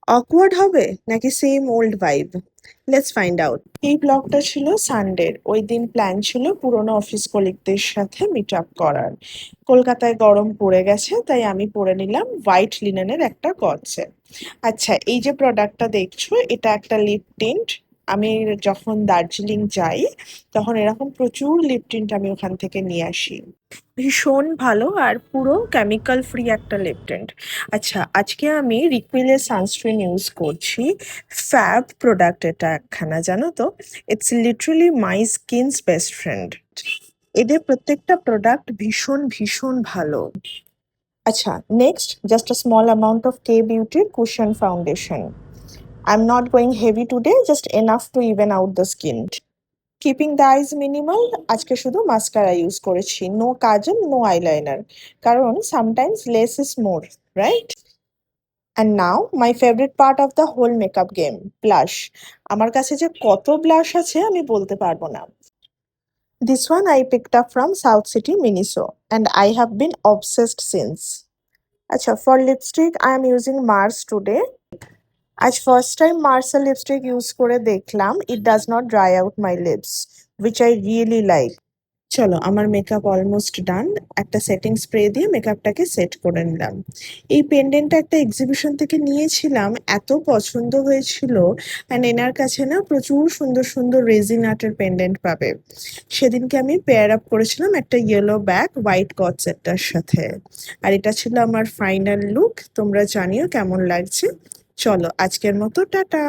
Awkward হবে নাকি same old vibe? Let's find out. এই ব্লগটা ছিল সানডের। ওই দিন প্ল্যান ছিল পুরোনো অফিস কলিগদের সাথে মিট আপ করার। কলকাতায় গরম পড়ে গেছে, তাই আমি পরে নিলাম হোয়াইট লিনেনের একটা গজ সেট। আচ্ছা, এই যে প্রোডাক্টটা দেখছো, এটা একটা লিপ টিন্ট। আমি যখন দার্জিলিং যাই তখন এরকম প্রচুর লিপ টিন্ট আমি ওখান থেকে নিয়ে আসি। ভীষণ ভালো আর পুরো কেমিক্যাল ফ্রি একটা লিপ টিন্ট। আচ্ছা, আজকে আমি রিকুইলের সানস্ক্রিন ইউজ করছি। ফ্যাব প্রোডাক্ট এটা একখানা, জানো তো? It's literally my skin's best friend. এদের প্রত্যেকটা প্রোডাক্ট ভীষণ ভীষণ ভালো। আচ্ছা, next just a small amount of K বিউটির cushion foundation. I am not going heavy today, just enough to even out the skin. Keeping the eyes minimal, আজকে শুধু mascara use করেছি, নো কাজল, নো আইলাইনার। কারণ sometimes less is more, right? And now my favourite part of the whole makeup game, blush. আমার কাছে যে কত blush আছে আমি বলতে পারবো না। This one I picked up from South City Miniso and I have been obsessed since. আচ্ছা, for lipstick I am using Mars today. আজ ফার্স্ট টাইম মার্সেল লিপস্টিক ইউজ করে দেখলাম, it does not dry out my lips, which I really like. চলো, আমার makeup almost done. একটা setting spray দিয়ে মেকআপটাকে set করে নিলাম। এই পেন্ডেন্টটা একটা এক্সিবিশন থেকে নিয়েছিলাম, এত পছন্দ হয়েছিল। অ্যান্ড এনার কাছে না প্রচুর সুন্দর সুন্দর রেজিন আর্টের পেন্ডেন্ট পাবে। সেদিনকে আমি পেয়ার আপ করেছিলাম একটা ইয়েলো ব্যাগ হোয়াইট গজ সেটটার সাথে। আর এটা ছিল আমার ফাইনাল লুক। তোমরা জানিও কেমন লাগছে। চলো, আজকের মতো টাটা।